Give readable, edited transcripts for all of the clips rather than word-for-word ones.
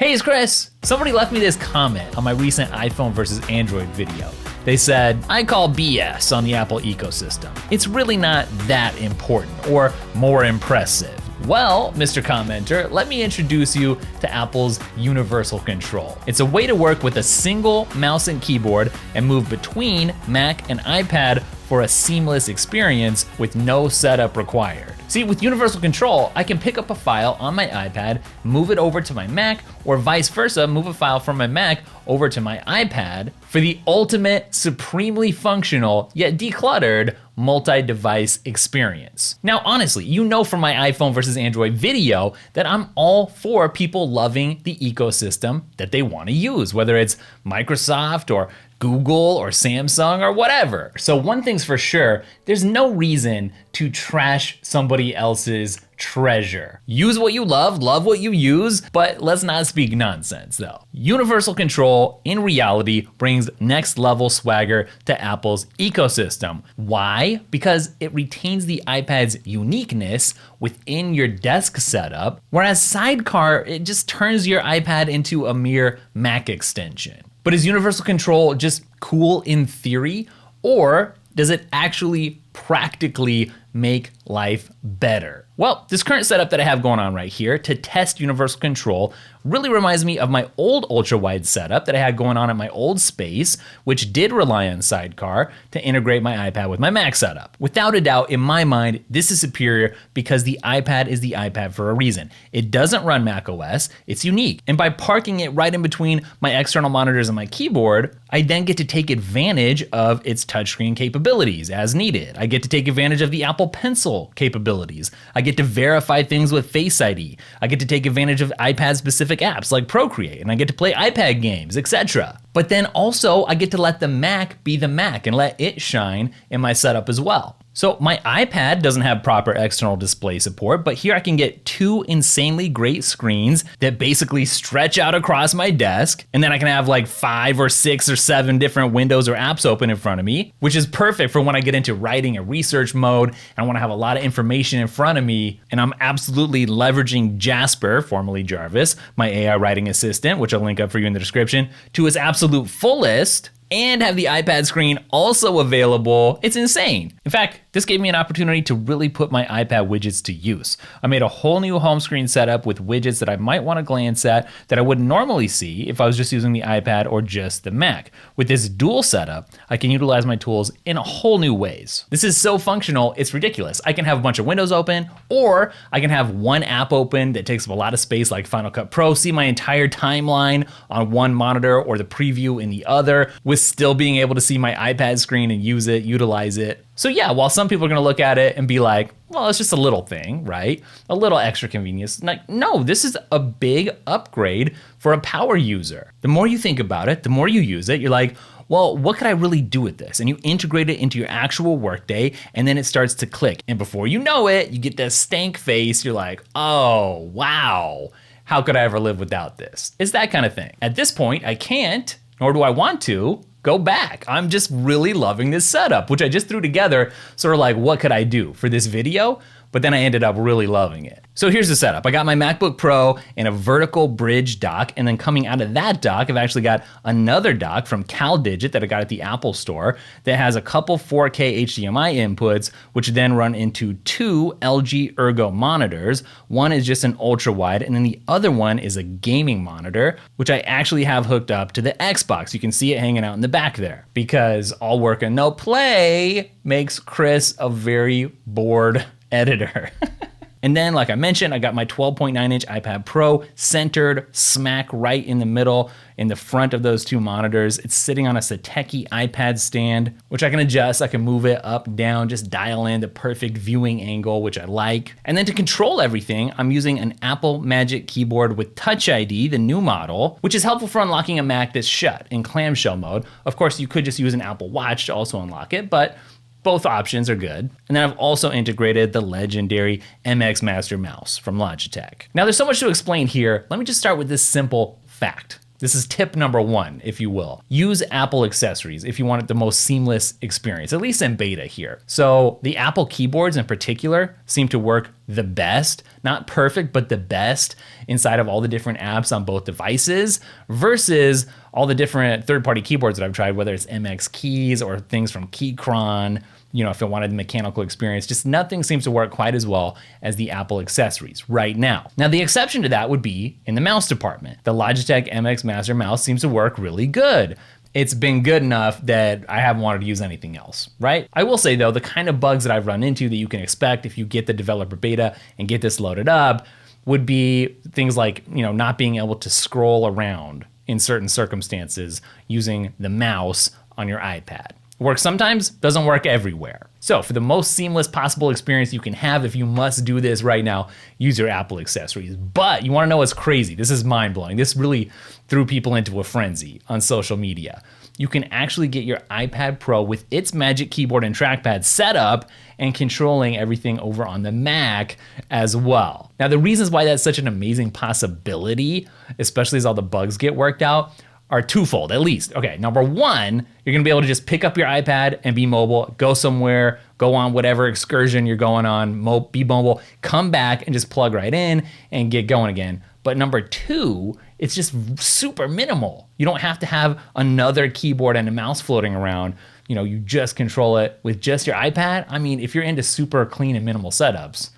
Hey, it's Chris. Somebody left me this comment on my recent iPhone versus Android video. They said, I call BS on the Apple ecosystem. It's really not that important or more impressive. Well, Mr. Commenter, let me introduce you to Apple's Universal Control. It's a way to work with a single mouse and keyboard and move between Mac and iPad for a seamless experience with no setup required. See, with Universal Control, I can pick up a file on my iPad, move it over to my Mac, or vice versa, move a file from my Mac over to my iPad for the ultimate, supremely functional, yet decluttered, multi-device experience. Now, honestly, you know from my iPhone versus Android video that I'm all for people loving the ecosystem that they want to use, whether it's Microsoft or Google or Samsung or whatever. So one thing's for sure, there's no reason to trash somebody else's treasure. Use what you love what you use, but let's not speak nonsense though. Universal Control in reality brings next level swagger to Apple's ecosystem. Why? Because it retains the iPad's uniqueness within your desk setup, whereas Sidecar, it just turns your iPad into a mere Mac extension. But is Universal Control just cool in theory, or does it actually practically make life better? Well, this current setup that I have going on right here to test Universal Control really reminds me of my old ultra-wide setup that I had going on at my old space, which did rely on Sidecar to integrate my iPad with my Mac setup. Without a doubt, in my mind, this is superior because the iPad is the iPad for a reason. It doesn't run macOS, it's unique. And by parking it right in between my external monitors and my keyboard, I then get to take advantage of its touchscreen capabilities as needed. I get to take advantage of the Apple Pencil capabilities. I get to verify things with Face ID. I get to take advantage of iPad-specific apps like Procreate, and I get to play iPad games, etc. But then also, I get to let the Mac be the Mac and let it shine in my setup as well. So my iPad doesn't have proper external display support, but here I can get two insanely great screens that basically stretch out across my desk, and then I can have like 5 or 6 or 7 different windows or apps open in front of me, which is perfect for when I get into writing and research mode, and I wanna have a lot of information in front of me, and I'm absolutely leveraging Jasper, formerly Jarvis, my AI writing assistant, which I'll link up for you in the description, to its absolute fullest, and have the iPad screen also available. It's insane. In fact, this gave me an opportunity to really put my iPad widgets to use. I made a whole new home screen setup with widgets that I might want to glance at that I wouldn't normally see if I was just using the iPad or just the Mac. With this dual setup, I can utilize my tools in a whole new ways. This is so functional, it's ridiculous. I can have a bunch of windows open, or I can have one app open that takes up a lot of space like Final Cut Pro, see my entire timeline on one monitor or the preview in the other, with still being able to see my iPad screen and use it, utilize it. So yeah, while some people are gonna look at it and be like, well, it's just a little thing, right? A little extra convenience. Like, no, this is a big upgrade for a power user. The more you think about it, the more you use it, you're like, well, what could I really do with this? And you integrate it into your actual workday, and then it starts to click. And before you know it, you get that stank face, you're like, oh, wow, how could I ever live without this? It's that kind of thing. At this point, I can't, nor do I want to, go back. I'm just really loving this setup, which I just threw together, sort of like, what could I do for this video? But then I ended up really loving it. So here's the setup. I got my MacBook Pro in a vertical bridge dock, and then coming out of that dock, I've actually got another dock from CalDigit that I got at the Apple Store that has a couple 4K HDMI inputs, which then run into 2 LG Ergo monitors. One is just an ultra wide, and then the other one is a gaming monitor, which I actually have hooked up to the Xbox. You can see it hanging out in the back there, because all work and no play makes Chris a very bored editor. And then, like I mentioned, I got my 12.9-inch iPad Pro centered smack right in the middle in the front of those 2 monitors. It's sitting on a Satechi iPad stand, which I can adjust. I can move it up, down, just dial in the perfect viewing angle, which I like. And then to control everything, I'm using an Apple Magic Keyboard with Touch ID, the new model, which is helpful for unlocking a Mac that's shut in clamshell mode. Of course, you could just use an Apple Watch to also unlock it, but both options are good. And then I've also integrated the legendary MX Master mouse from Logitech. Now there's so much to explain here. Let me just start with this simple fact. This is tip number one, if you will. Use Apple accessories if you want the most seamless experience, at least in beta here. So the Apple keyboards in particular seem to work the best, not perfect, but the best inside of all the different apps on both devices versus all the different third-party keyboards that I've tried, whether it's MX Keys or things from Keychron. You know, if I wanted the mechanical experience, just nothing seems to work quite as well as the Apple accessories right now. Now, the exception to that would be in the mouse department. The Logitech MX Master Mouse seems to work really good. It's been good enough that I haven't wanted to use anything else, right? I will say though, the kind of bugs that I've run into that you can expect if you get the developer beta and get this loaded up would be things like, you know, not being able to scroll around in certain circumstances using the mouse on your iPad. Works sometimes, doesn't work everywhere. So for the most seamless possible experience you can have, if you must do this right now, use your Apple accessories. But you wanna know what's crazy? This is mind blowing. This really threw people into a frenzy on social media. You can actually get your iPad Pro with its Magic Keyboard and trackpad set up and controlling everything over on the Mac as well. Now the reasons why that's such an amazing possibility, especially as all the bugs get worked out, are twofold at least. Okay, number one, you're gonna be able to just pick up your iPad and be mobile, go somewhere, go on whatever excursion you're going on, be mobile, come back and just plug right in and get going again. But number two, it's just super minimal. You don't have to have another keyboard and a mouse floating around. You know, you just control it with just your iPad. I mean, if you're into super clean and minimal setups,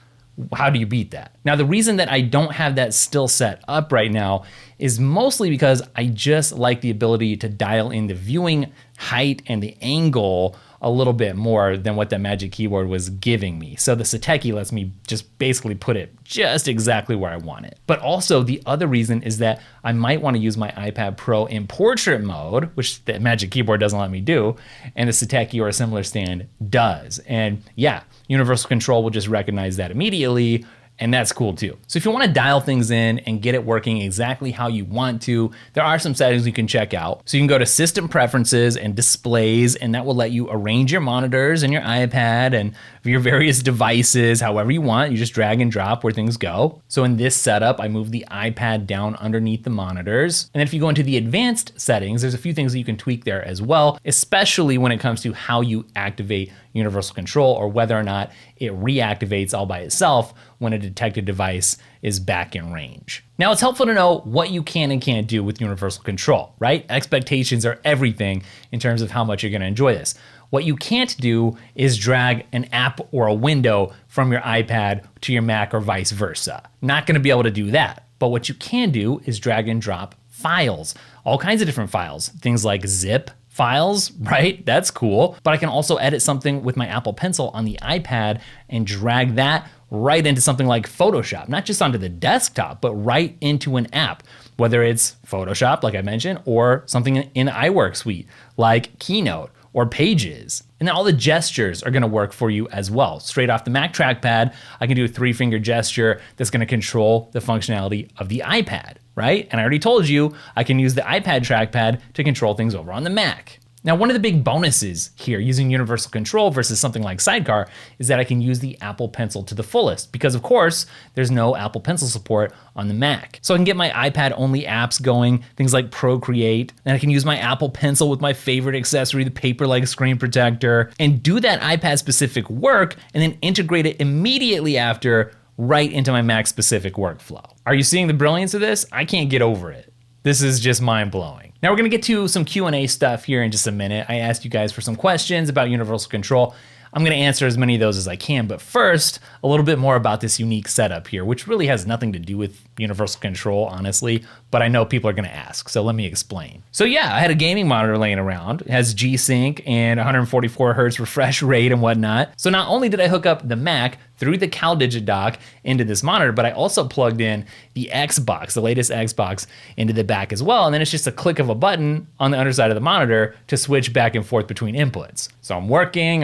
how do you beat that? Now, the reason that I don't have that still set up right now is mostly because I just like the ability to dial in the viewing height and the angle a little bit more than what that Magic Keyboard was giving me. So the Sidecar lets me just basically put it just exactly where I want it. But also the other reason is that I might want to use my iPad Pro in portrait mode, which the Magic Keyboard doesn't let me do, and the Sidecar or a similar stand does. And yeah, Universal Control will just recognize that immediately, and that's cool too. So if you want to dial things in and get it working exactly how you want to, there are some settings you can check out. So you can go to System Preferences and Displays, and that will let you arrange your monitors and your iPad and your various devices however you want. You just drag and drop where things go. So in this setup, I move the iPad down underneath the monitors. And then if you go into the advanced settings, there's a few things that you can tweak there as well, especially when it comes to how you activate Universal Control or whether or not it reactivates all by itself when a detected device is back in range. Now, it's helpful to know what you can and can't do with Universal Control, right? Expectations are everything in terms of how much you're gonna enjoy this. What you can't do is drag an app or a window from your iPad to your Mac or vice versa. Not gonna be able to do that. But what you can do is drag and drop files, all kinds of different files, things like zip files, right? That's cool. But I can also edit something with my Apple Pencil on the iPad and drag that right into something like Photoshop, not just onto the desktop, but right into an app, whether it's Photoshop, like I mentioned, or something in the iWork suite, like Keynote or Pages. And then all the gestures are gonna work for you as well. Straight off the Mac trackpad, I can do a 3-finger gesture that's gonna control the functionality of the iPad, right? And I already told you, I can use the iPad trackpad to control things over on the Mac. Now, one of the big bonuses here using Universal Control versus something like Sidecar is that I can use the Apple Pencil to the fullest because, of course, there's no Apple Pencil support on the Mac. So I can get my iPad-only apps going, things like Procreate, and I can use my Apple Pencil with my favorite accessory, the paper-like screen protector, and do that iPad-specific work and then integrate it immediately after right into my Mac-specific workflow. Are you seeing the brilliance of this? I can't get over it. This is just mind-blowing. Now we're gonna get to some Q&A stuff here in just a minute. I asked you guys for some questions about Universal Control. I'm gonna answer as many of those as I can, but first, a little bit more about this unique setup here, which really has nothing to do with Universal Control, honestly, but I know people are gonna ask, so let me explain. So yeah, I had a gaming monitor laying around. It has G-Sync and 144 hertz refresh rate and whatnot. So not only did I hook up the Mac through the CalDigit dock into this monitor, but I also plugged in the Xbox, the latest Xbox, into the back as well. And then it's just a click of a button on the underside of the monitor to switch back and forth between inputs. So I'm working,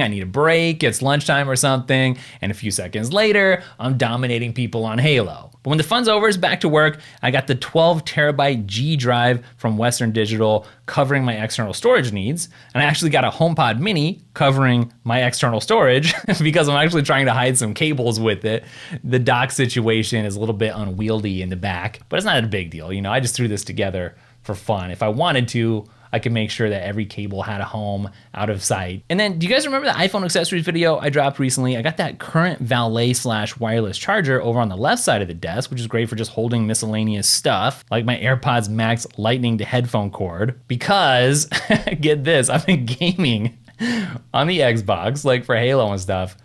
I need a break, it's lunchtime or something, and a few seconds later, I'm dominating people on Halo. But when the fun's over, it's back to work. I got the 12 terabyte G drive from Western Digital covering my external storage needs. And I actually got a HomePod Mini covering my external storage because I'm actually trying to hide some cables with it. The dock situation is a little bit unwieldy in the back, but it's not a big deal. You know, I just threw this together for fun. If I wanted to, I could make sure that every cable had a home out of sight. And then, do you guys remember the iPhone accessories video I dropped recently? I got that current valet/wireless charger over on the left side of the desk, which is great for just holding miscellaneous stuff, like my AirPods Max lightning to headphone cord, because, get this, I've been gaming on the Xbox, like for Halo and stuff,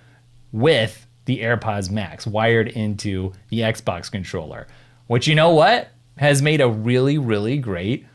with the AirPods Max wired into the Xbox controller, which, you know what, has made a really, really great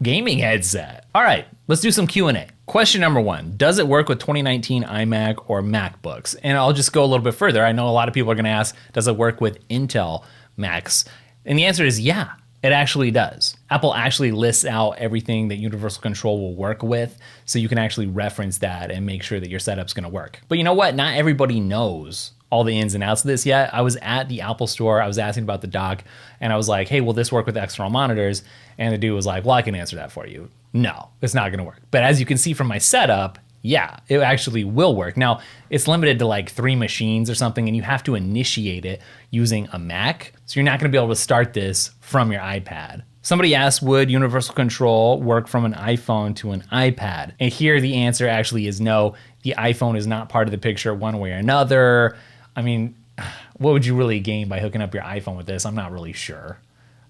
gaming headset. All right, let's do some Q&A. Question number 1, does it work with 2019 iMac or MacBooks? And I'll just go a little bit further. I know a lot of people are gonna ask, does it work with Intel Macs? And the answer is yeah, it actually does. Apple actually lists out everything that Universal Control will work with, so you can actually reference that and make sure that your setup's gonna work. But you know what? Not everybody knows all the ins and outs of this yet. I was at the Apple store, I was asking about the dock, and I was like, hey, will this work with external monitors? And the dude was like, well, I can answer that for you. No, it's not gonna work. But as you can see from my setup, yeah, it actually will work. Now, it's limited to like 3 machines or something, and you have to initiate it using a Mac. So you're not gonna be able to start this from your iPad. Somebody asked, would Universal Control work from an iPhone to an iPad? And here the answer actually is no. The iPhone is not part of the picture one way or another. I mean, what would you really gain by hooking up your iPhone with this? I'm not really sure.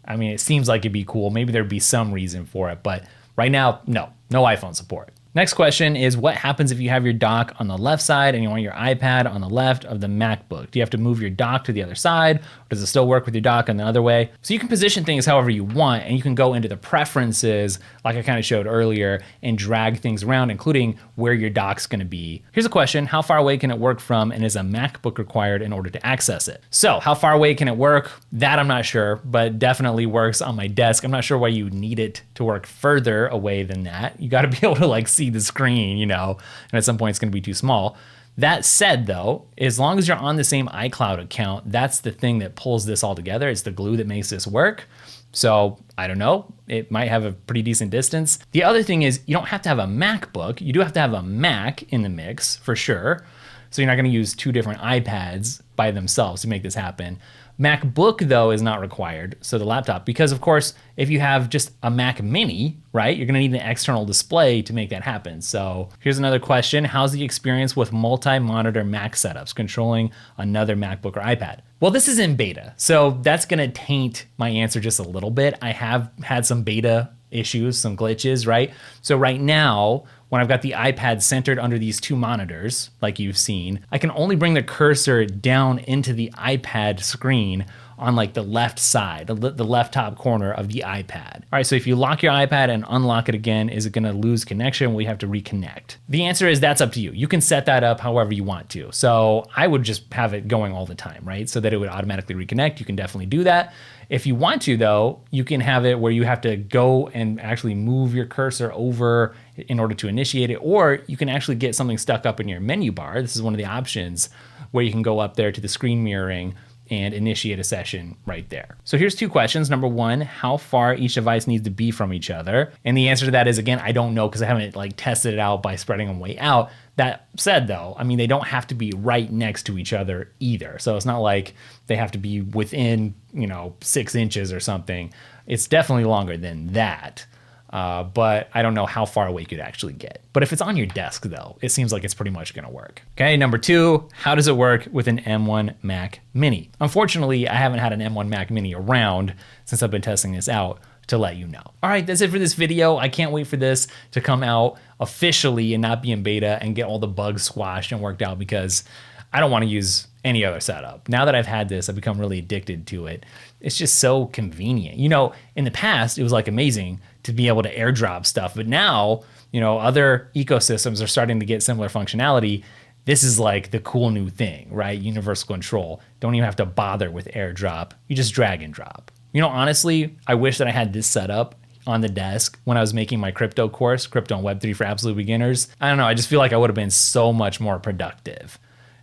I mean, it seems like it'd be cool. Maybe there'd be some reason for it, but right now, no iPhone support. Next question is, what happens if you have your dock on the left side and you want your iPad on the left of the MacBook? Do you have to move your dock to the other side, or does it still work with your dock on the other way? So you can position things however you want, and you can go into the preferences, like I kind of showed earlier, and drag things around, including where your dock's gonna be. Here's a question, how far away can it work from, and is a MacBook required in order to access it? So how far away can it work? That I'm not sure, but definitely works on my desk. I'm not sure why you need it to work further away than that. You gotta be able to like see the screen, you know, and at some point it's gonna be too small. That said though, as long as you're on the same iCloud account, that's the thing that pulls this all together. It's the glue that makes this work. So I don't know, it might have a pretty decent distance. The other thing is you don't have to have a MacBook. You do have to have a Mac in the mix for sure. So you're not gonna use 2 different iPads by themselves to make this happen. MacBook though is not required, so the laptop, because of course, if you have just a Mac Mini, right, you're gonna need an external display to make that happen. So here's another question, how's the experience with multi-monitor Mac setups, controlling another MacBook or iPad? Well, this is in beta, so that's gonna taint my answer just a little bit. I have had some beta issues, some glitches, right? So right now, when I've got the iPad centered under these 2 monitors, like you've seen, I can only bring the cursor down into the iPad screen on like the left side, the left top corner of the iPad. All right, so if you lock your iPad and unlock it again, is it gonna lose connection? Will you have to reconnect? The answer is that's up to you. You can set that up however you want to. So I would just have it going all the time, right? So that it would automatically reconnect. You can definitely do that. If you want to though, you can have it where you have to go and actually move your cursor over in order to initiate it, or you can actually get something stuck up in your menu bar. This is one of the options where you can go up there to the screen mirroring and initiate a session right there. So here's 2 questions. Number 1, how far each device needs to be from each other? And the answer to that is, again, I don't know because I haven't like tested it out by spreading them way out. That said though, I mean, they don't have to be right next to each other either. So it's not like they have to be within, 6 inches or something. It's definitely longer than that. But I don't know how far away you could actually get. But if it's on your desk though, it seems like it's pretty much gonna work. Okay, number 2, how does it work with an M1 Mac Mini? Unfortunately, I haven't had an M1 Mac Mini around since I've been testing this out to let you know. All right, that's it for this video. I can't wait for this to come out officially and not be in beta and get all the bugs squashed and worked out, because I don't wanna use any other setup. Now that I've had this, I've become really addicted to it. It's just so convenient. In the past, it was like amazing to be able to airdrop stuff, but now, other ecosystems are starting to get similar functionality. This is like the cool new thing, right? Universal Control. Don't even have to bother with airdrop. You just drag and drop. Honestly, I wish that I had this setup on the desk when I was making my crypto course, Crypto and Web3 for Absolute Beginners. I don't know, I just feel like I would have been so much more productive,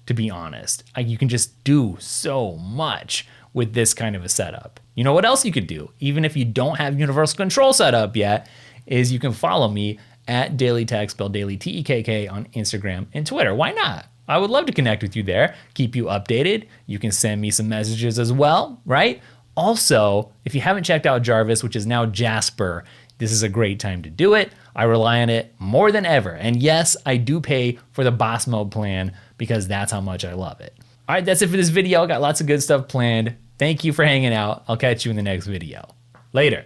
to be honest. You can just do so much with this kind of a setup. You know what else you could do, even if you don't have Universal Control set up yet, is you can follow me at Daily Tech, spelled Daily Tekk on Instagram and Twitter. Why not? I would love to connect with you there, keep you updated. You can send me some messages as well, right? Also, if you haven't checked out Jarvis, which is now Jasper, this is a great time to do it. I rely on it more than ever. And yes, I do pay for the boss mode plan because that's how much I love it. All right, that's it for this video. Got lots of good stuff planned. Thank you for hanging out. I'll catch you in the next video. Later.